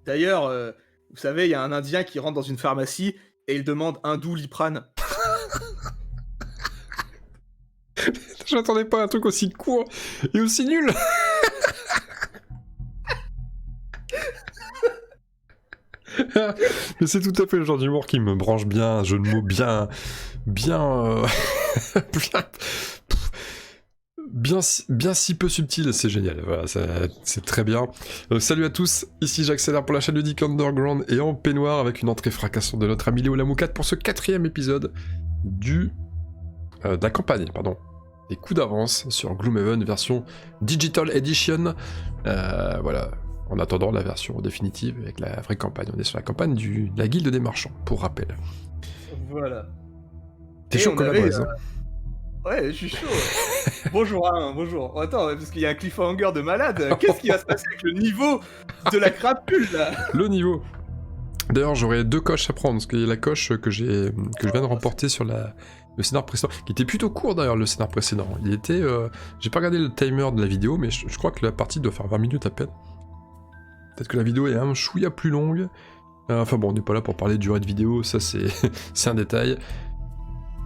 D'ailleurs, vous savez, il y a un Indien qui rentre dans une pharmacie et il demande un Doliprane. J'attendais pas un truc aussi court et aussi nul. Mais c'est tout à fait le genre d'humour qui me branche bien, un jeu de mots bien... bien... bien... bien si peu subtil, c'est génial, voilà, c'est très bien. Salut à tous, ici j'accélère pour la chaîne de Dick Underground et en peignoir avec une entrée fracassante de notre ami Léo Lamoukat pour ce 4e épisode de la campagne, pardon. Des coups d'avance sur Gloomhaven version Digital Edition. Voilà, en attendant la version définitive avec la vraie campagne. On est sur la campagne de la Guilde des Marchands, pour rappel. Voilà. T'es Et chaud on comme la avait, braise, hein. ouais, je suis chaud. Bonjour, hein, bonjour. Oh, attends, parce qu'il y a un cliffhanger de malade. Qu'est-ce qui va se passer avec le niveau de la crapule, là? Le niveau. D'ailleurs, j'aurais 2 coches à prendre, parce qu'il y a la coche que je viens de remporter sur le scénar précédent, qui était plutôt court d'ailleurs, le scénar précédent. Il était... j'ai pas regardé le timer de la vidéo, mais je crois que la partie doit faire 20 minutes à peine. Peut-être que la vidéo est un chouïa plus longue. Enfin bon, on n'est pas là pour parler de durée de vidéo, ça c'est c'est un détail.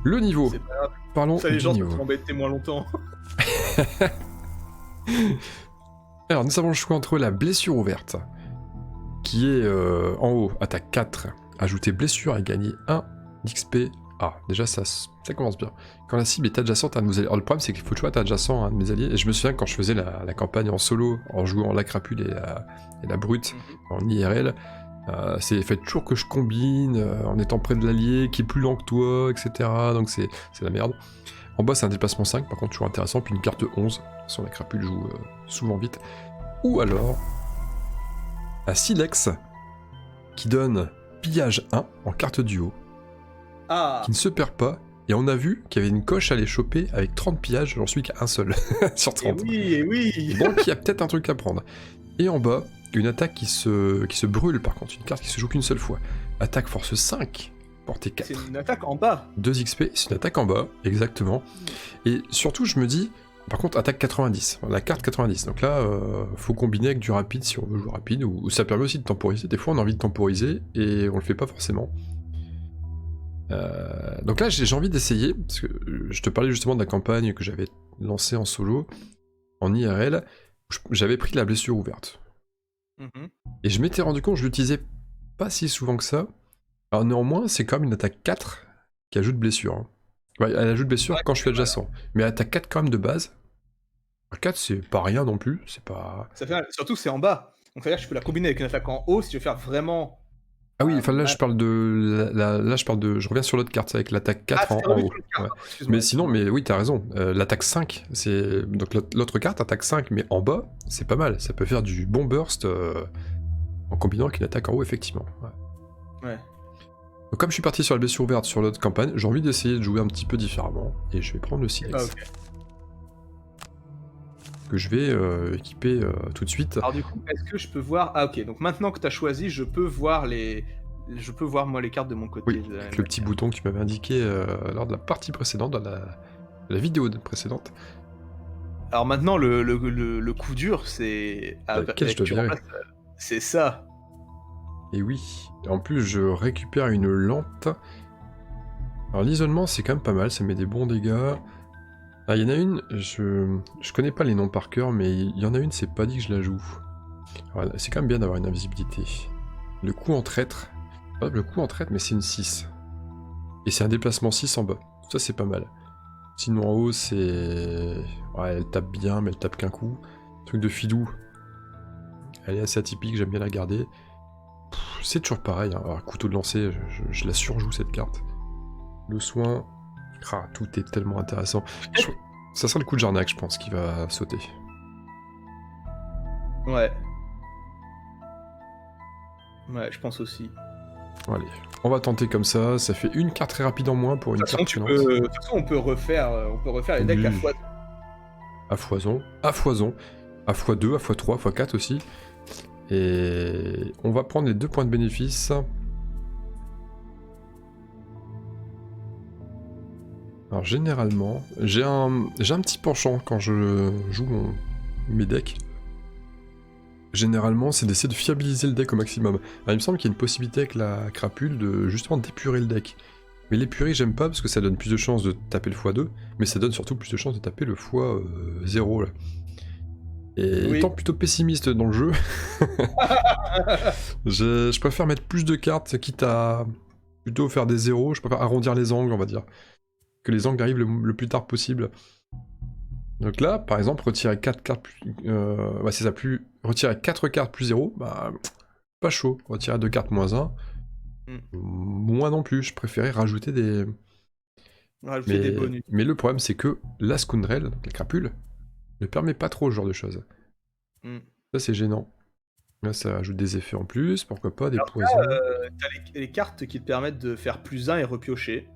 Le niveau. C'est pas grave. Parlons Ça, les du gens niveau. se embêter moins longtemps. Alors, nous avons le choix entre la blessure ouverte, qui est en haut, attaque 4, ajouter blessure et gagner 1 d'XP. Ah, déjà ça commence bien. Quand la cible est adjacente à un de mes alliés. Alors, le problème c'est qu'il faut toujours être adjacent à un de mes alliés. Et je me souviens quand je faisais la campagne en solo, en jouant la crapule et la brute en IRL, c'est fait toujours que je combine en étant près de l'allié qui est plus lent que toi, etc. Donc c'est la merde. En bas c'est un déplacement 5, par contre toujours intéressant, puis une carte 11, sur la crapule joue souvent vite. Ou alors un Silex qui donne pillage 1 en carte du haut, Ah. qui ne se perd pas, et on a vu qu'il y avait une coche à aller choper avec 30 pillages, j'en suis qu'à un seul sur 30. Et oui. Donc il y a peut-être un truc à prendre. Et en bas, une attaque qui se brûle par contre, une carte qui se joue qu'une seule fois. Attaque force 5, portée 4. C'est une attaque en bas. 2 XP, c'est une attaque en bas, exactement. Et surtout, je me dis, par contre, attaque 90, la carte 90. Donc là, faut combiner avec du rapide si on veut jouer rapide, ou ça permet aussi de temporiser. Des fois, on a envie de temporiser et on le fait pas forcément. Donc là, j'ai envie d'essayer, parce que je te parlais justement de la campagne que j'avais lancée en solo, en IRL, j'avais pris la blessure ouverte. Et je m'étais rendu compte que je l'utilisais pas si souvent que ça. Alors néanmoins, c'est quand même une attaque 4 qui ajoute blessure. Hein. Ouais, elle ajoute blessure quand je suis adjacent. Mais attaque 4 quand même de base. 4 c'est pas rien non plus, c'est pas... Ça fait, surtout c'est en bas. Donc ça veut dire que je peux la combiner avec une attaque en haut si je veux faire vraiment... Ah oui, enfin là je parle de... Là je parle de... Je reviens sur l'autre carte avec l'attaque 4 en haut. Ouais. Mais sinon, mais oui t'as raison, l'attaque 5, c'est... Donc l'autre carte, attaque 5, mais en bas, c'est pas mal. Ça peut faire du bon burst en combinant avec une attaque en haut, effectivement. Ouais. Donc comme je suis parti sur la blessure ouverte sur l'autre campagne, j'ai envie d'essayer de jouer un petit peu différemment, et je vais prendre le Silex. Ah, ok. Que je vais équiper tout de suite. Alors du coup, est-ce que je peux voir... Ah ok, donc maintenant que tu as choisi, je peux voir moi les cartes de mon côté. Oui, avec le petit bouton que tu m'avais indiqué lors de la partie précédente, dans la vidéo précédente. Alors maintenant, le coup dur, c'est... Laquelle je dois virer. C'est ça. Et oui, en plus je récupère une lente. Alors l'isolement c'est quand même pas mal, ça met des bons dégâts. Ah, il y en a une, je connais pas les noms par cœur, mais il y en a une, c'est pas dit que je la joue. Voilà, c'est quand même bien d'avoir une invisibilité. Le coup en traître. Ah, le coup en traître, mais c'est une 6. Et c'est un déplacement 6 en bas. Ça, c'est pas mal. Sinon, en haut, c'est... Ouais, elle tape bien, mais elle tape qu'un coup. Truc de filou. Elle est assez atypique, j'aime bien la garder. C'est toujours pareil, hein. Alors, couteau de lancer, je la surjoue, cette carte. Le soin... Ah, tout est tellement intéressant. Ça sera le coup de Jarnac, je pense, qui va sauter. Ouais. Ouais, je pense aussi. Allez, on va tenter comme ça fait une carte très rapide en moins pour une carte tuante. De toute façon, on peut refaire les decks à foison. À foison, à foison, à x2, à x3, à x4 aussi. Et on va prendre les 2 points de bénéfice. Alors généralement, j'ai un petit penchant quand je joue mes decks. généralement, c'est d'essayer de fiabiliser le deck au maximum. Alors, il me semble qu'il y a une possibilité avec la crapule de justement d'épurer le deck. Mais l'épurer, j'aime pas parce que ça donne plus de chances de taper le x2, mais ça donne surtout plus de chances de taper le x0 là. Et Oui. étant plutôt pessimiste dans le jeu, je préfère mettre plus de cartes, quitte à plutôt faire des zéros, je préfère arrondir les angles, on va dire. Que les angles arrivent le plus tard possible. Donc là, par exemple, retirer 4 cartes plus... ouais, c'est ça, retirer 4 cartes plus 0, bah... pas chaud. Retirer 2 cartes moins 1, moi non plus, je préférais rajouter des... Rajouter des bonus. Mais le problème, c'est que la Scoundrel, donc la crapule, ne permet pas trop ce genre de choses. Ça, c'est gênant. Là, ça ajoute des effets en plus, pourquoi pas, des poisons. T'as les cartes qui te permettent de faire plus 1 et repiocher.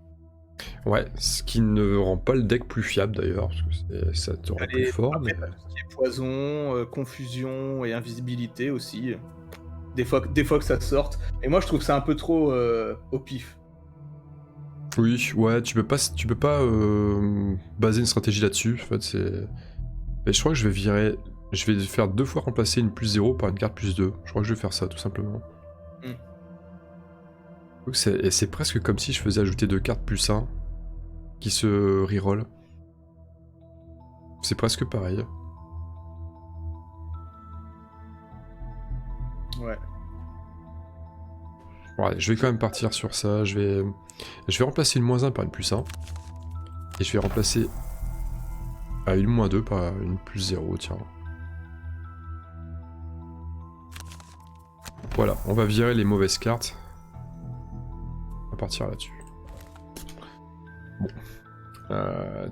Ouais, ce qui ne rend pas le deck plus fiable d'ailleurs, parce que ça te rend plus fort. Après, Mais... t'as tout ce qui est poison, confusion et invisibilité aussi. Des fois que ça sorte. Et moi, je trouve ça un peu trop au pif. Oui, ouais, tu peux pas baser une stratégie là-dessus. En fait, c'est... Mais je crois que je vais faire 2 fois remplacer une plus 0 par une carte plus 2. Je crois que je vais faire ça, tout simplement. Donc c'est presque comme si je faisais ajouter 2 cartes plus 1 qui se reroll. C'est presque pareil. Ouais. Bon, allez, je vais quand même partir sur ça. Je vais remplacer une moins 1 par une plus 1. Et je vais remplacer une moins 2 par une plus 0, tiens. Voilà, on va virer les mauvaises cartes. On va partir là-dessus. Bon.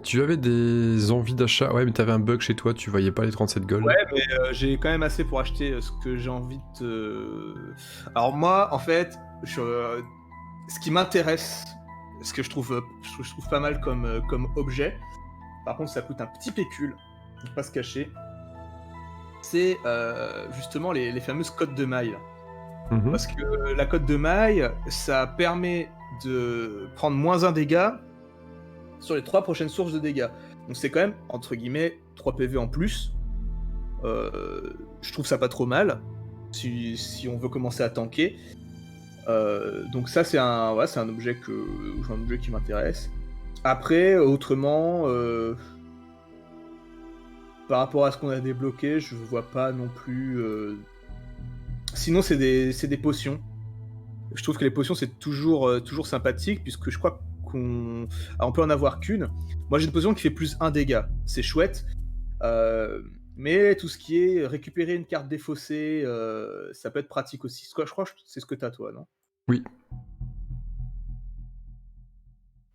Tu avais des envies d'achat? Ouais, mais t'avais un bug chez toi, tu voyais pas les 37 gold. Ouais, mais j'ai quand même assez pour acheter ce que j'ai envie de... Alors moi, en fait, ce qui m'intéresse, ce que je trouve pas mal comme objet, par contre ça coûte un petit pécule, faut pas se cacher, c'est justement les fameuses cotes de maille. Parce que la cote de maille, ça permet de prendre moins 1 dégât sur les 3 prochaines sources de dégâts. Donc c'est quand même, entre guillemets, 3 PV en plus. Je trouve ça pas trop mal, si on veut commencer à tanker. Donc ça c'est un objet qui m'intéresse. Après, autrement, par rapport à ce qu'on a débloqué, je vois pas non plus... Sinon c'est des potions. Je trouve que les potions c'est toujours sympathique, puisque je crois qu'on peut en avoir qu'une. Moi j'ai une potion qui fait plus 1 dégât, c'est chouette. Mais tout ce qui est récupérer une carte défaussée, ça peut être pratique aussi. Je crois que c'est ce que t'as toi, non? Oui.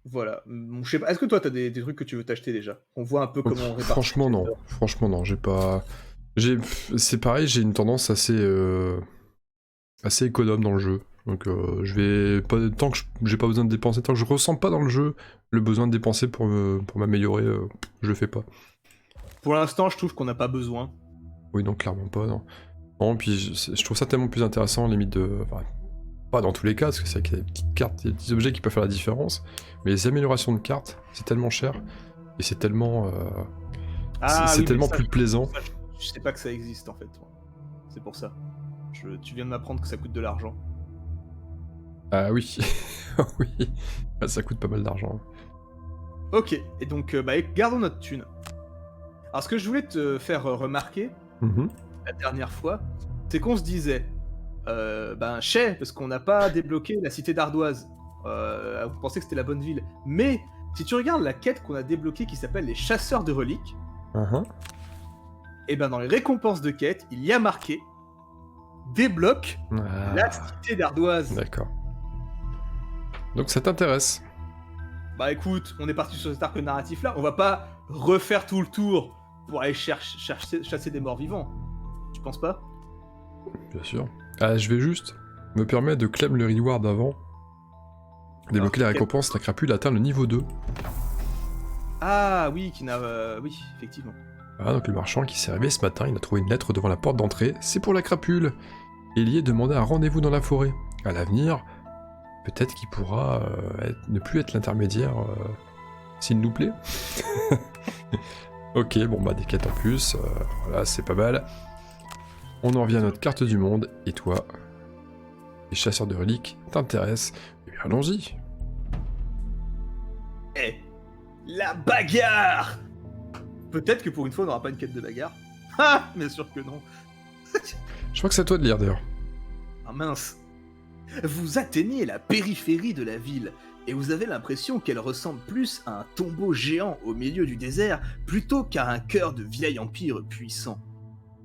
Voilà. Je sais pas, est-ce que toi t'as des trucs que tu veux t'acheter déjà? On voit un peu comment on répartit. Franchement non, j'ai pas... C'est pareil, j'ai une tendance assez économe dans le jeu. Donc je vais pas, tant que j'ai pas besoin de dépenser, tant que je ressens pas dans le jeu le besoin de dépenser pour m'améliorer, je le fais pas. Pour l'instant, je trouve qu'on n'a pas besoin. Oui, non, clairement pas, non. Non, puis je trouve ça tellement plus intéressant, limite de... Enfin, pas dans tous les cas, parce que c'est vrai qu'il y a des petites cartes, des petits objets qui peuvent faire la différence, mais les améliorations de cartes, c'est tellement cher, et c'est tellement... c'est tellement plus plaisant. Je sais pas que ça existe, en fait. C'est pour ça. Tu viens de m'apprendre que ça coûte de l'argent. Ah oui, oui, ça coûte pas mal d'argent. Ok, et donc, gardons notre thune. Alors, ce que je voulais te faire remarquer, la dernière fois, c'est qu'on se disait, chais, parce qu'on n'a pas débloqué la cité d'Ardoise. Vous pensez que c'était la bonne ville. Mais, si tu regardes la quête qu'on a débloquée qui s'appelle les chasseurs de reliques, et dans les récompenses de quête, il y a marqué débloque la cité d'Ardoise. D'accord. Donc ça t'intéresse? Bah écoute, on est parti sur cet arc narratif là, on va pas refaire tout le tour pour aller chasser des morts vivants. Tu penses pas? Bien sûr. Je vais juste me permettre de claim le reward avant. Débloquer la récompense, la crapule atteint le niveau 2. Ah oui, oui, effectivement. Ah, donc le marchand qui s'est réveillé ce matin, il a trouvé une lettre devant la porte d'entrée, c'est pour la crapule. Et il y est demandé un rendez-vous dans la forêt. À l'avenir, peut-être qu'il pourra ne plus être l'intermédiaire s'il nous plaît. Ok, bon des quêtes en plus, voilà, c'est pas mal. On en revient à notre carte du monde, et toi, les chasseurs de reliques t'intéressent. Eh bien, allons-y. Eh, la bagarre! Peut-être que pour une fois, on n'aura pas une quête de bagarre. Ah, bien sûr que non. Je crois que c'est à toi de lire d'ailleurs. Ah mince. Vous atteignez la périphérie de la ville, et vous avez l'impression qu'elle ressemble plus à un tombeau géant au milieu du désert, plutôt qu'à un cœur de vieil empire puissant.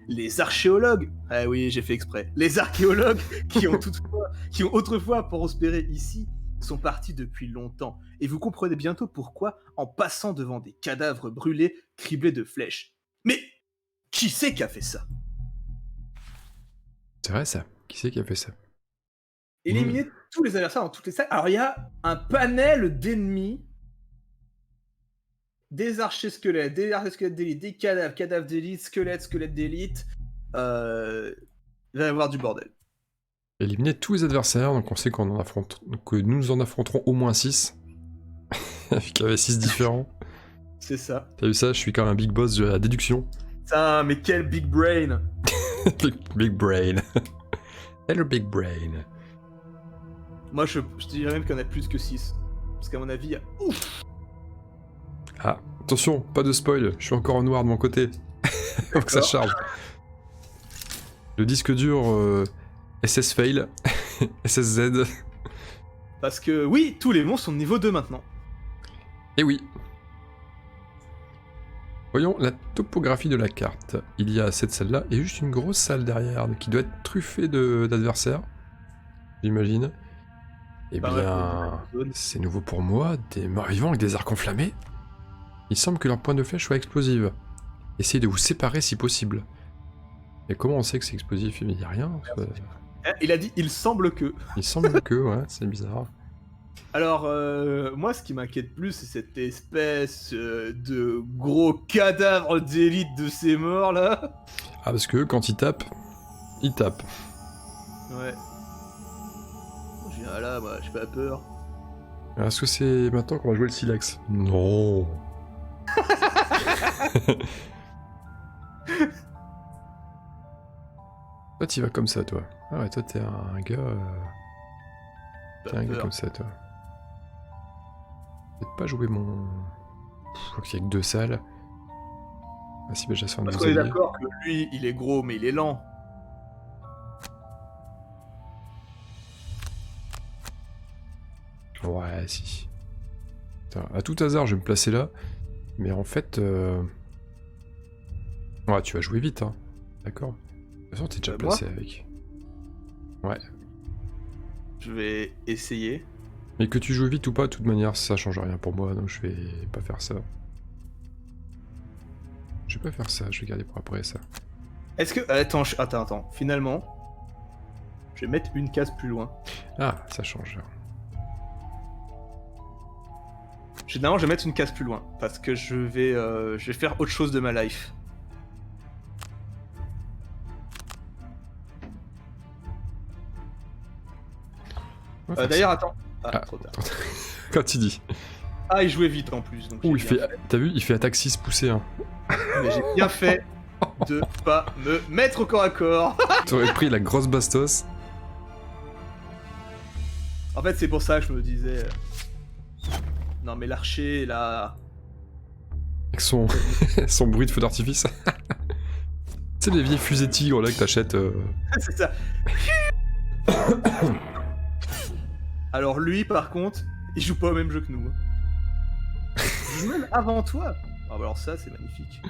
Les archéologues, ah oui, j'ai fait exprès, les archéologues qui ont autrefois prospéré ici, sont partis depuis longtemps, et vous comprenez bientôt pourquoi en passant devant des cadavres brûlés, criblés de flèches. Mais qui c'est qui a fait ça? C'est vrai ça. Qui c'est qui a fait ça? Éliminer tous les adversaires dans toutes les salles. Alors il y a un panel d'ennemis, des archers-squelettes, des archers-squelettes d'élite, des cadavres, cadavres d'élite, squelettes d'élite. Il va y avoir du bordel. Éliminer tous les adversaires, donc on sait qu'on en affronte, que nous en affronterons au moins 6. Qu'il y avait 6 différents. C'est ça. T'as vu ça? Je suis quand même un big boss de la déduction. Putain, mais quel big brain! Big brain. Hello big brain. Moi, je dirais même qu'il y en a plus que 6. Parce qu'à mon avis, il y a... Ouf! Ah, attention, pas de spoil, je suis encore en noir de mon côté. Faut que ça charge. Le disque dur SS fail, SSZ. Parce que oui, tous les monstres sont de niveau 2 maintenant. Et oui. Voyons la topographie de la carte. Il y a cette salle-là et juste une grosse salle derrière qui doit être truffée d'adversaires, j'imagine. Eh bien, c'est nouveau pour moi, des morts vivants avec des arcs enflammés. Il semble que leur point de flèche soit explosive. Essayez de vous séparer si possible. Et comment on sait que c'est explosif? Il n'y a rien. Il a dit, il semble que... Il semble que, ouais, c'est bizarre. Alors, moi, ce qui m'inquiète plus, c'est cette espèce de gros cadavre d'élite de ces morts, là. Ah, parce que quand il tape, il tape. Ouais. Ah là, moi, j'ai pas peur. Est-ce que c'est maintenant qu'on va jouer le silex? Non. Toi, tu vas comme ça, toi. Ah ouais, toi, t'es un gars... T'es un gars comme ça, toi. Peut-être pas jouer mon... Je crois qu'il y a que 2 salles. Ah si, bah j'ai un Parce qu'on est d'accord que lui, il est gros, mais il est lent. Ouais, si. Putain, à tout hasard, je vais me placer là. Mais en fait... Ouais, tu vas jouer vite, hein. D'accord. De toute façon, t'es déjà placé avec. Ouais. Je vais essayer. Mais que tu joues vite ou pas, de toute manière, ça change rien pour moi, donc je vais pas faire ça. Je vais pas faire ça, je vais garder pour après ça. Est-ce que... Attends. Finalement, je vais mettre une case plus loin. Ah, ça change. Généralement, je vais mettre une case plus loin, parce que je vais faire autre chose de ma life. D'ailleurs, attends. Ah, trop tard. Quand tu dis. Ah, il jouait vite en plus. Donc il fait... T'as vu, il fait attaque 6 poussée. Hein. Mais j'ai bien fait de pas me mettre au corps à corps. T'aurais pris la grosse bastos. En fait, c'est pour ça que je me disais... Non mais l'archer, là... Avec son... son bruit de feu d'artifice. Tu sais, les vieilles fusées tigres, là, que t'achètes... C'est ça. Alors lui, par contre, il joue pas au même jeu que nous. Il joue même avant toi. Ah bah alors ça, c'est magnifique.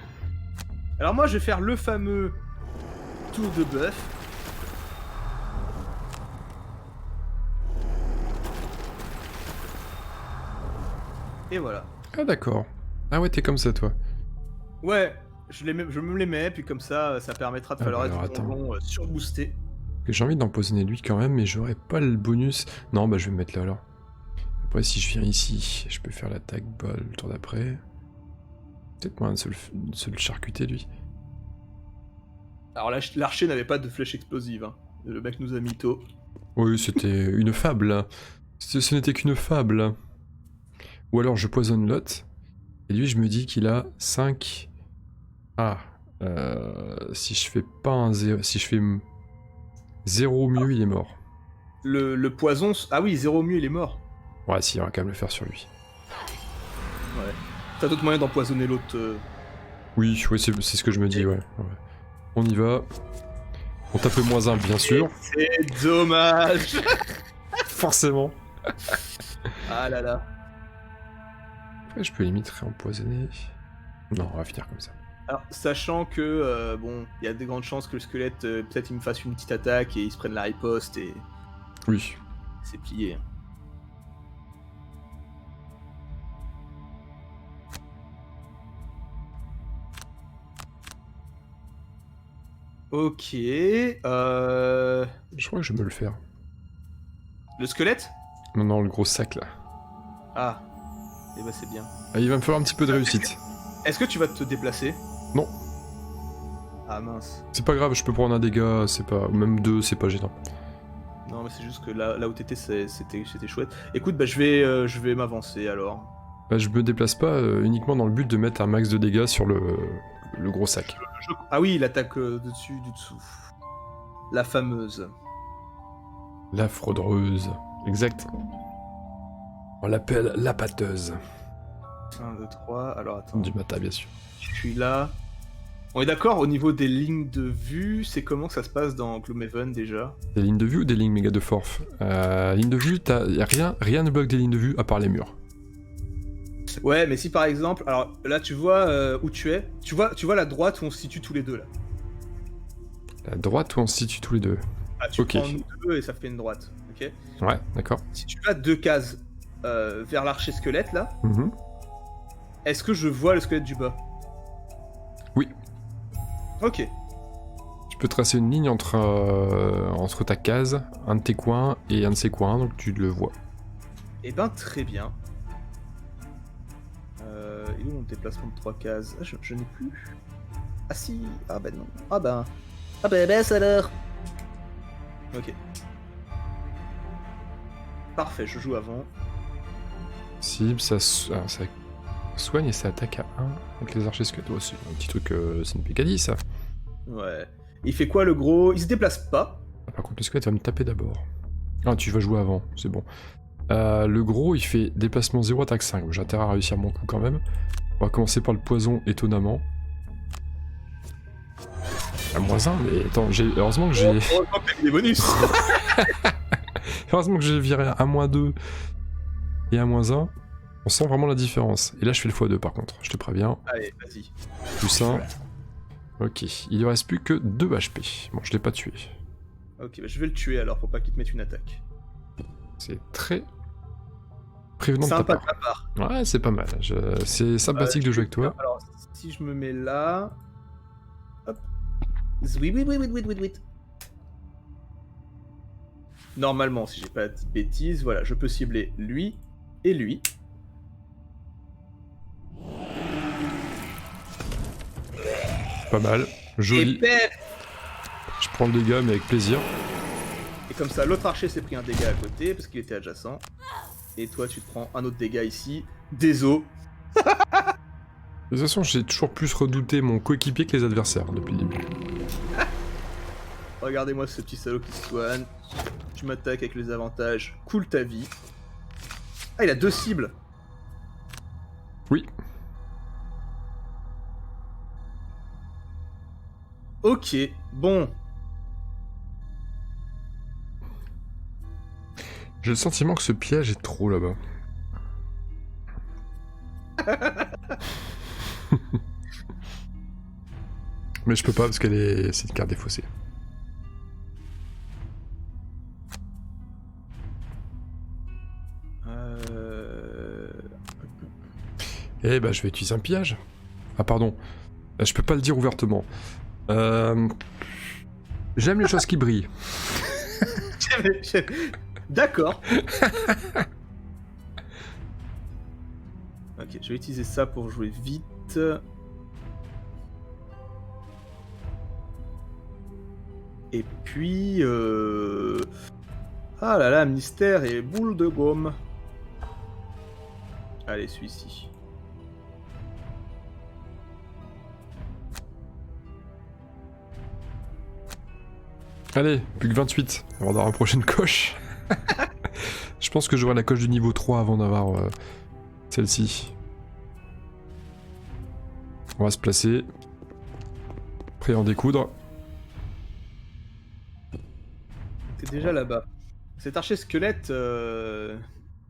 Alors moi, je vais faire le fameux tour de bœuf. Et voilà. Ah d'accord. Ah ouais, t'es comme ça, toi. Ouais, je me les mets, puis comme ça, ça permettra de faire le reste du donjon surboosté. J'ai envie d'empoisonner lui quand même, mais j'aurais pas le bonus. Non, bah je vais me mettre là alors. Après, si je viens ici, je peux faire l'attaque bol le tour d'après. Peut-être moyen de se le charcuter, lui. Alors l'archer n'avait pas de flèche explosive, hein. Le mec nous a mytho. Oui, c'était une fable. Ce n'était qu'une fable. Ou alors je poisonne l'autre. Et lui, je me dis qu'il a 5... Ah, Si je fais pas un 0... Si je fais 0 au mieux, il est mort. Le poison... Ah oui, 0 mieux, il est mort. Ouais, si, on va quand même le faire sur lui. Ouais. T'as d'autres moyens d'empoisonner l'autre Oui, ouais, c'est ce que je me dis, ouais. On y va. On tape le -1, bien sûr. C'est dommage. Forcément. Ah là là. Après, je peux limite réempoisonner. Non, on va finir comme ça. Alors, sachant que, bon, il y a de grandes chances que le squelette, peut-être il me fasse une petite attaque et il se prenne la riposte et Oui. c'est plié. Ok, Je crois que je vais me le faire. Le squelette? Non, non, le gros sac là. Ah, et bah c'est bien. Ah, il va me falloir un petit peu de réussite. Est-ce que tu vas te déplacer? Non. Ah mince. C'est pas grave, je peux prendre un dégât, c'est pas... Même 2, c'est pas gênant. Non mais c'est juste que là où t'étais c'était chouette. Écoute, bah je vais m'avancer alors. Bah, je me déplace pas uniquement dans le but de mettre un max de dégâts sur le gros sac. Ah oui, l'attaque du dessous. La fameuse. La fraudeuse. Exact. On l'appelle la pâteuse. 1, 2, 3, alors attends. Du matin, bien sûr. Je suis là. On est d'accord, au niveau des lignes de vue, c'est comment que ça se passe dans Gloomhaven déjà? Des lignes de vue ou des lignes méga de force Ligne de vue, rien ne bloque des lignes de vue à part les murs. Ouais, mais si par exemple, alors là tu vois où tu es, tu vois la droite où on se situe tous les deux là. La droite où on se situe tous les deux. Ah, tu Ok. prends nous deux et ça fait une droite, ok? Ouais, d'accord. Si tu vas 2 cases vers l'archer squelette là, est-ce que je vois le squelette du bas? Oui. Ok. Tu peux tracer une ligne entre ta case, un de tes coins et un de ses coins, donc tu le vois. Eh ben très bien. Et où mon déplacement de 3 cases? Ah, je n'ai plus. Ah si. Ah ben non. Ah ben. Ah ben baisse alors. Ok. Parfait, je joue avant. Cible, ça soigne et ça attaque à 1 avec les archers squelettes. Oh, c'est un petit truc, c'est une picadie ça. Ouais. Il fait quoi le gros? Il se déplace pas. Par contre, le squelette va me taper d'abord. Ah, tu vas jouer avant, c'est bon. Le gros, il fait déplacement 0, attaque 5. J'ai intérêt à réussir mon coup quand même. On va commencer par le poison, étonnamment. À -1, mais attends, heureusement que j'ai... Heureusement que t'as mis des bonus. Heureusement que j'ai viré un -2 et un -1. On sent vraiment la différence. Et là, je fais le x2 par contre, je te préviens. Allez, vas-y. Plus 1. Ok, il ne reste plus que 2 HP. Bon, je l'ai pas tué. Ok, bah je vais le tuer alors pour pas qu'il te mette une attaque. C'est très prévenant de ta Sympa part. de ta part. Ouais, c'est pas mal. C'est sympathique de jouer avec toi. Alors, si je me mets là... Hop. Oui. Normalement, si j'ai pas dit de bêtises, voilà, je peux cibler lui et lui. Pas mal. Joli. Et bam. Je prends le dégât, mais avec plaisir. Et comme ça, l'autre archer s'est pris un dégât à côté parce qu'il était adjacent. Et toi, tu te prends un autre dégât ici. Des os. De toute façon, j'ai toujours plus redouté mon coéquipier que les adversaires depuis le début. Regardez-moi ce petit salaud qui se soigne. Tu m'attaques avec les avantages. Cool ta vie. Ah, il a 2 cibles. Oui. Ok, bon. J'ai le sentiment que ce piège est trop là-bas. Mais je peux pas parce c'est une carte défaussée. Eh bah je vais utiliser un pillage. Ah pardon, je peux pas le dire ouvertement. J'aime les choses qui brillent. D'accord. Ok, je vais utiliser ça pour jouer vite. Et puis... Ah là là, mystère et boule de gomme. Allez, celui-ci. Allez, plus que 28 avant d'avoir la prochaine coche. Je pense que j'aurai la coche du niveau 3 avant d'avoir celle-ci. On va se placer. Prêt à en découdre. T'es déjà là-bas. Cet archer squelette... Je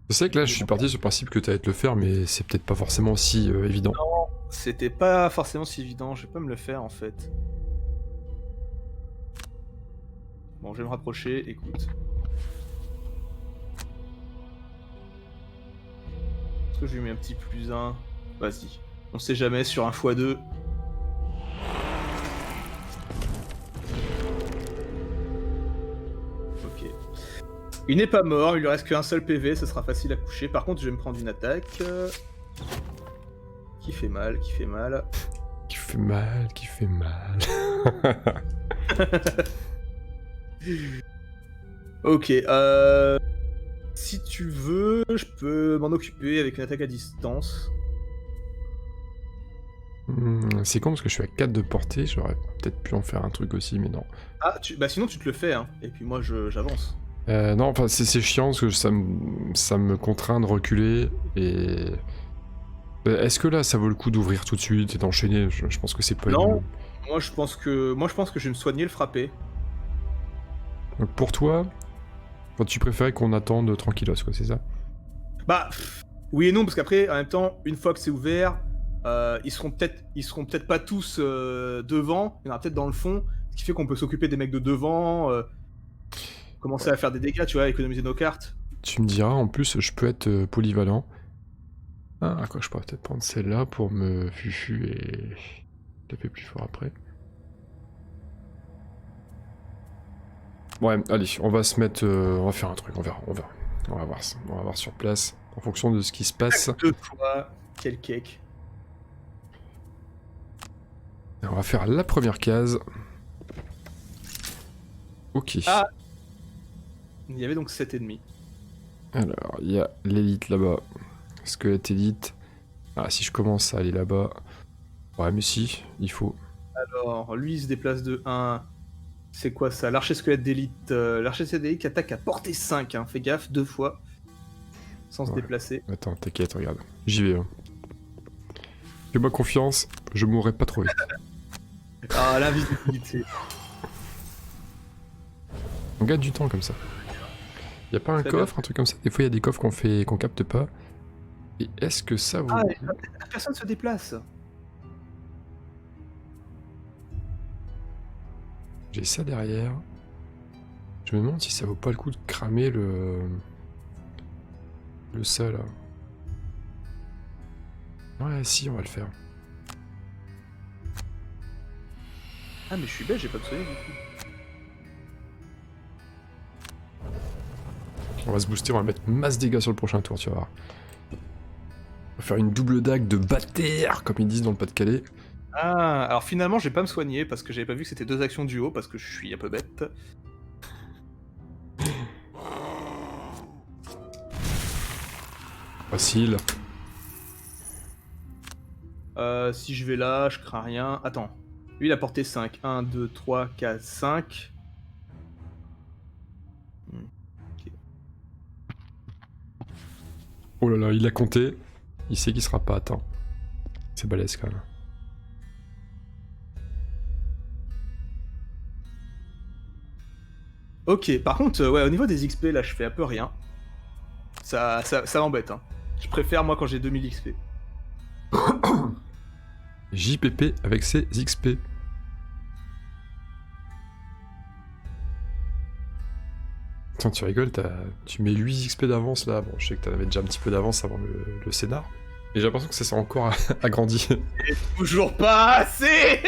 sais que là, je suis parti sur le principe que t'allais te le faire, mais c'est peut-être pas forcément si évident. Non, c'était pas forcément si évident, je vais pas me le faire en fait. Bon, je vais me rapprocher, écoute. Est-ce que je lui mets un petit plus 1? Vas-y. On sait jamais, sur un x2. Ok. Il n'est pas mort, il lui reste qu'un seul PV, ce sera facile à coucher. Par contre, je vais me prendre une attaque. Qui fait mal, qui fait mal. Qui fait mal, qui fait mal. Ok, si tu veux, je peux m'en occuper avec une attaque à distance. C'est con parce que je suis à 4 de portée, j'aurais peut-être pu en faire un truc aussi, mais non. Ah, bah sinon tu te le fais, hein. Et puis moi j'avance. Non, enfin c'est chiant parce que ça me contraint de reculer et... Est-ce que là ça vaut le coup d'ouvrir tout de suite et d'enchaîner? Je pense que c'est pas... Non, moi je pense que je vais me soigner le frapper. Donc pour toi, tu préférais qu'on attende tranquillos, quoi, c'est ça? Bah, oui et non, parce qu'après, en même temps, une fois que c'est ouvert, ils seront peut-être pas tous devant, il y en aura peut-être dans le fond, ce qui fait qu'on peut s'occuper des mecs de devant, commencer à faire des dégâts, tu vois, économiser nos cartes. Tu me diras, en plus, je peux être polyvalent. Ah, quoi, je pourrais peut-être prendre celle-là pour me fufu et taper plus fort après. Ouais, allez, on va se mettre... on va faire un truc, on verra. On va voir ça. On va voir sur place, en fonction de ce qui se passe. 2 fois, quel cake. Et on va faire la première case. Ok. Ah, il y avait donc 7 ennemis. Alors, il y a l'élite là-bas. Squelette élite. Ah, si je commence à aller là-bas... Ouais, mais si, il faut. Alors, lui il se déplace de 1. C'est quoi ça? L'archer squelette d'élite. L'archer squelette d'élite qui attaque à portée 5, hein. Fais gaffe, 2 fois. Sans se déplacer. Attends, t'inquiète, regarde. J'y vais. Hein. Fais-moi confiance, je mourrai pas trop vite. Ah, l'invisibilité. On gagne du temps comme ça. Y a pas un coffre, un truc comme ça? Des fois, y a des coffres qu'on capte pas. Et est-ce que ça vaut... Ah, personne se déplace. J'ai ça derrière. Je me demande si ça vaut pas le coup de cramer le ça là. Ouais, si, on va le faire. Ah, mais je suis bête, j'ai pas besoin du coup. On va se booster, on va mettre masse dégâts sur le prochain tour, tu vas voir. On va faire une double dague de bâtard, comme ils disent dans le Pas-de-Calais. Ah, alors finalement, je vais pas me soigner parce que j'avais pas vu que c'était 2 actions duo parce que je suis un peu bête. Facile. Si je vais là, je crains rien. Attends. Lui, il a porté 5. 1, 2, 3, 4, 5. Okay. Oh là là, il a compté. Il sait qu'il sera pas atteint. C'est balèze quand même. Ok, par contre, ouais, au niveau des XP, là, je fais un peu rien. Ça m'embête, hein. Je préfère, moi, quand j'ai 2000 XP. JPP avec ses XP. Tiens, tu rigoles, tu mets 8 XP d'avance là. Bon, je sais que t'en avais déjà un petit peu d'avance avant le scénar. Et j'ai l'impression que ça s'est encore agrandi. Et toujours pas assez.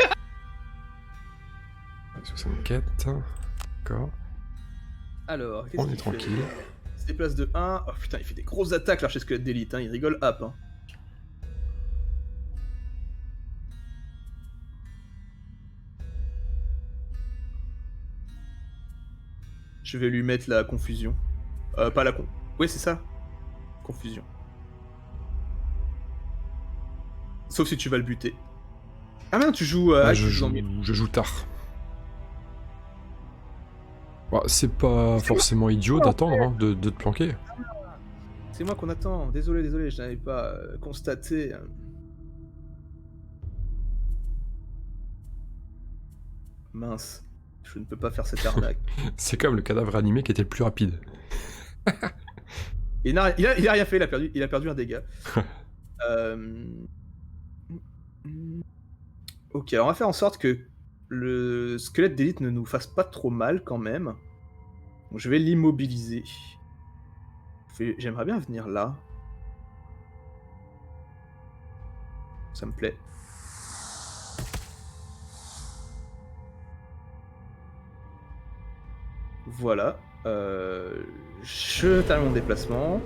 64. D'accord. Alors, qu'est-ce On qu'il est tranquille. fait ? Il se déplace de 1. Oh putain, il fait des grosses attaques, l'archer squelette d'élite, hein. Il rigole hop, hein. Je vais lui mettre la confusion. Pas la con... Oui, c'est ça. Confusion. Sauf si tu vas le buter. Ah mais non, tu joues... je joue tard. Bah, c'est pas forcément idiot d'attendre, hein, de te planquer. C'est moi qu'on attend. Désolé, je n'avais pas constaté. Mince, je ne peux pas faire cette arnaque. C'est comme le cadavre animé qui était le plus rapide. Il a rien fait, il a perdu un dégât. Ok, alors on va faire en sorte que le squelette d'élite ne nous fasse pas trop mal quand même. Donc, je vais l'immobiliser. J'aimerais bien venir là. Ça me plaît. Voilà. Je termine mon déplacement.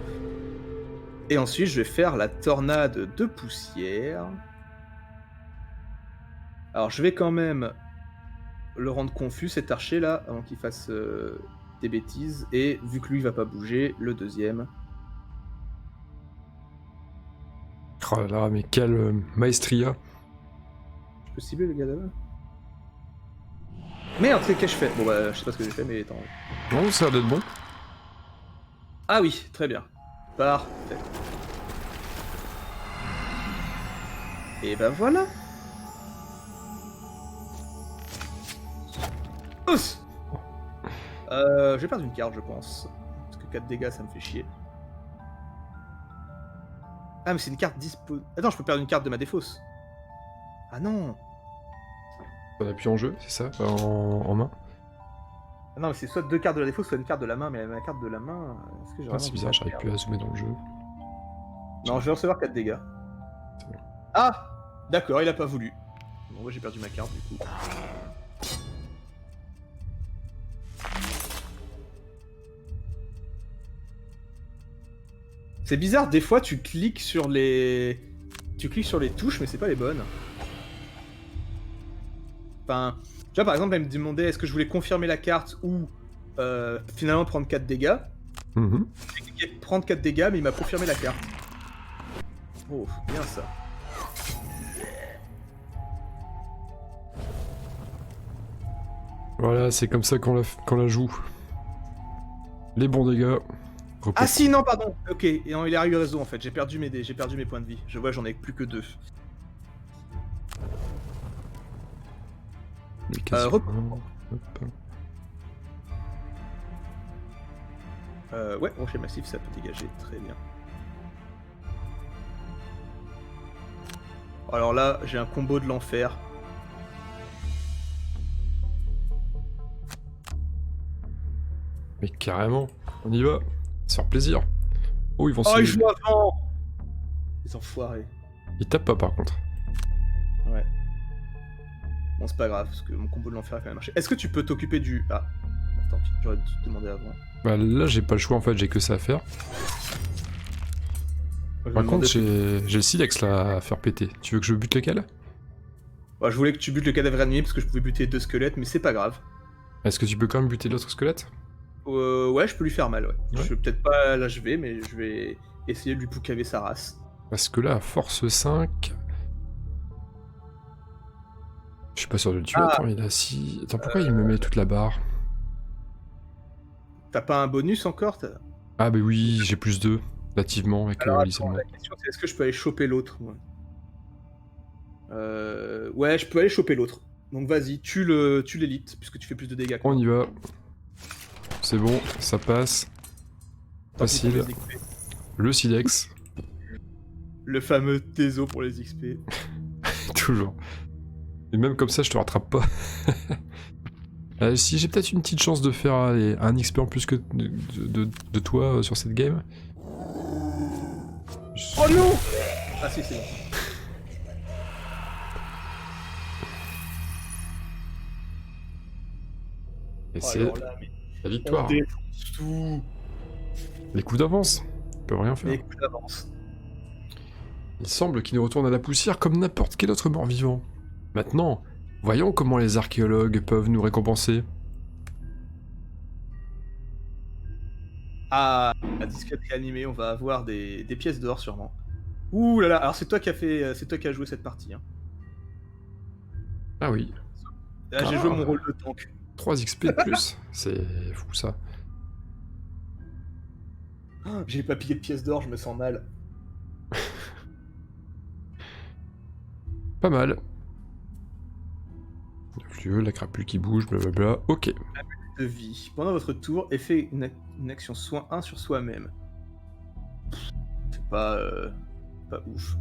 Et ensuite, je vais faire la tornade de poussière. Alors, je vais quand même le rendre confus, cet archer là, avant qu'il fasse des bêtises. Et vu que lui va pas bouger, le deuxième. Oh là là, mais quelle maestria. Je peux cibler le gars là-bas? Merde, qu'est-ce que je fais? Bon bah, je sais pas ce que j'ai fait, mais attends. Non, ça a l'air d'être bon. Ah oui, très bien. Parfait. Et ben voilà. Ouss. Je vais perdre une carte, je pense. Parce que 4 dégâts, ça me fait chier. Ah, mais c'est une carte dispo... Attends, je peux perdre une carte de ma défausse. Ah non. On appuie en jeu, c'est ça, en main. Ah non, mais c'est soit 2 cartes de la défausse, soit une carte de la main. Mais ma carte de la main... Est-ce que j'ai Ah, c'est bizarre, j'arrive plus à zoomer dans le jeu. Non, je vais recevoir 4 dégâts. C'est bon. Ah. D'accord, il a pas voulu. Bon, moi j'ai perdu ma carte du coup. C'est bizarre, des fois tu cliques sur les... Tu cliques sur les touches, mais c'est pas les bonnes. Enfin, tu vois, par exemple, elle me demandait est-ce que je voulais confirmer la carte ou finalement prendre 4 dégâts. J'ai cliqué prendre 4 dégâts, mais il m'a confirmé la carte. Oh, bien ça. Voilà, c'est comme ça qu'on la joue. Les bons dégâts. Ah si, non, pardon. Ok, et non, il a eu raison en fait. J'ai perdu mes points de vie. Je vois, j'en ai plus que 2. Ouais, rocher massif, ça peut dégager très bien. Alors là, j'ai un combo de l'enfer. Mais carrément, on y va. Ça fait plaisir. Oh, ils vont Oh, se... ils jouent avant. Les enfoirés. Ils tapent pas par contre. Ouais. Bon, c'est pas grave, parce que mon combo de l'enfer a quand même marché. Est-ce que tu peux t'occuper du... Ah, bon, tant pis, j'aurais dû te demander avant. Bah là, j'ai pas le choix en fait, j'ai que ça à faire. Par contre, j'ai le silex là à faire péter. Tu veux que je bute lequel? Bah, je voulais que tu butes le cadavre animé parce que je pouvais buter 2 squelettes, mais c'est pas grave. Est-ce que tu peux quand même buter l'autre squelette? Ouais, je peux lui faire mal, ouais. Ouais. Je vais peut-être pas l'achever, mais je vais essayer de lui poucaver sa race. Parce que là, à force 5... Je suis pas sûr de le tuer, attends, il a 6... Attends, pourquoi il me met toute la barre? T'as pas un bonus encore? Ah bah oui, j'ai plus 2, relativement, avec l'isolement. La question c'est est-ce que je peux aller choper l'autre? Ouais, je peux aller choper l'autre. Donc vas-y, tue l'élite, puisque tu fais plus de dégâts. On y va. C'est bon, ça passe. Facile. Le silex. Le fameux Teso pour les XP. Toujours. Et même comme ça, je te rattrape pas. Si j'ai peut-être une petite chance de faire un XP en plus que de toi sur cette game. Oh non! Ah si, c'est bon. Et c'est la victoire. Tout. Les coups d'avance. Ils peuvent rien faire. Les coups d'avance. Il semble qu'il nous retourne à la poussière comme n'importe quel autre mort-vivant. Maintenant, voyons comment les archéologues peuvent nous récompenser. Ah, la disqueterie animée, on va avoir des pièces d'or sûrement. Ouh là là, alors c'est toi qui as joué cette partie. Hein. Ah oui. Là, j'ai joué mon rôle de tank. 3 XP de plus. C'est fou ça. J'ai pas pillé de pièces d'or, je me sens mal. Pas mal. Lieu, la crapule qui bouge, blablabla. Ok. De vie. Pendant votre tour, effet une action soin 1 sur soi-même. C'est pas ouf.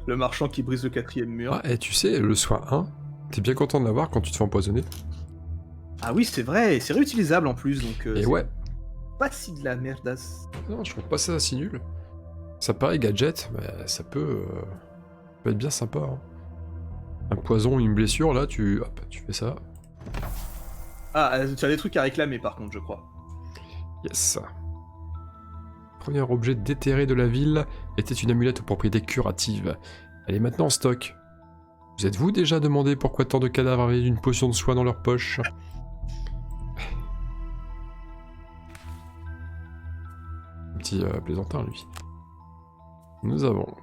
Le marchand qui brise le 4ème mur. Ah, et tu sais, le soin 1, t'es bien content de l'avoir quand tu te fais empoisonner. Ah oui, c'est vrai, c'est réutilisable en plus, donc Et c'est ouais. pas si de la merdasse. Non, je trouve pas ça si nul. Ça paraît gadget, mais ça peut être bien sympa. Hein. Un poison, une blessure, là, tu fais ça. Ah, tu as des trucs à réclamer par contre, je crois. Yes. Premier objet déterré de la ville était une amulette aux propriétés curatives. Elle est maintenant en stock. Vous êtes-vous déjà demandé pourquoi tant de cadavres avaient une potion de soin dans leur poche? Un petit plaisantin, lui. Nous avons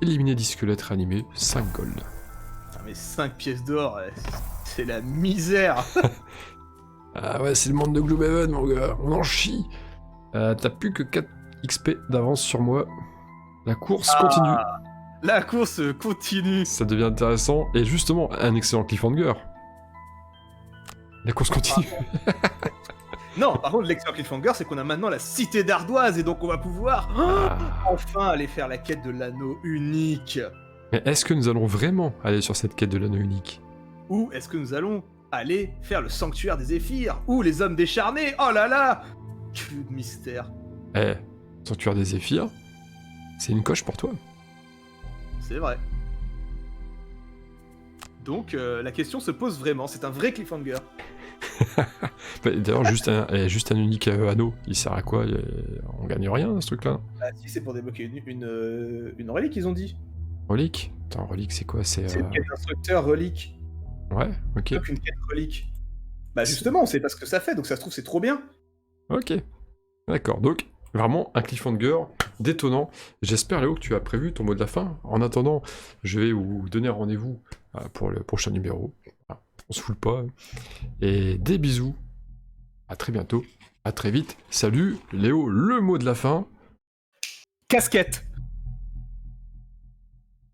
éliminé 10 squelettes réanimés, 5 gold. Putain, mais 5 pièces d'or, c'est la misère. Ah ouais, c'est le monde de Gloomhaven, mon gars, on en chie. T'as plus que 4 XP d'avance sur moi. La course continue. La course continue. Ça devient intéressant, et justement, un excellent cliffhanger. La course continue. Non, par contre, l'excellent cliffhanger, c'est qu'on a maintenant la cité d'Ardoise, et donc on va pouvoir enfin aller faire la quête de l'anneau unique. Mais est-ce que nous allons vraiment aller sur cette quête de l'anneau unique? Ou est-ce que nous allons aller faire le sanctuaire des Zéphyrs? Ou les hommes décharnés? Oh là là! Que de mystère. Sanctuaire des Zéphyrs, c'est une coche pour toi. C'est vrai. Donc la question se pose vraiment, c'est un vrai cliffhanger. D'ailleurs, juste un unique anneau, il sert à quoi? On gagne rien dans ce truc-là. Ah si, c'est pour débloquer une relique, ils ont dit. Relique? Attends, relique, c'est quoi? C'est une quête d'instructeur relique. Ouais, ok. Donc une quête relique. Bah justement, on sait pas ce que ça fait, donc ça se trouve c'est trop bien. Ok. D'accord, donc vraiment un cliffhanger détonnant. J'espère, Léo, que tu as prévu ton mot de la fin. En attendant, je vais vous donner rendez-vous pour le prochain numéro. On se fout pas. Et des bisous. À très bientôt. À très vite. Salut, Léo, le mot de la fin. Casquette.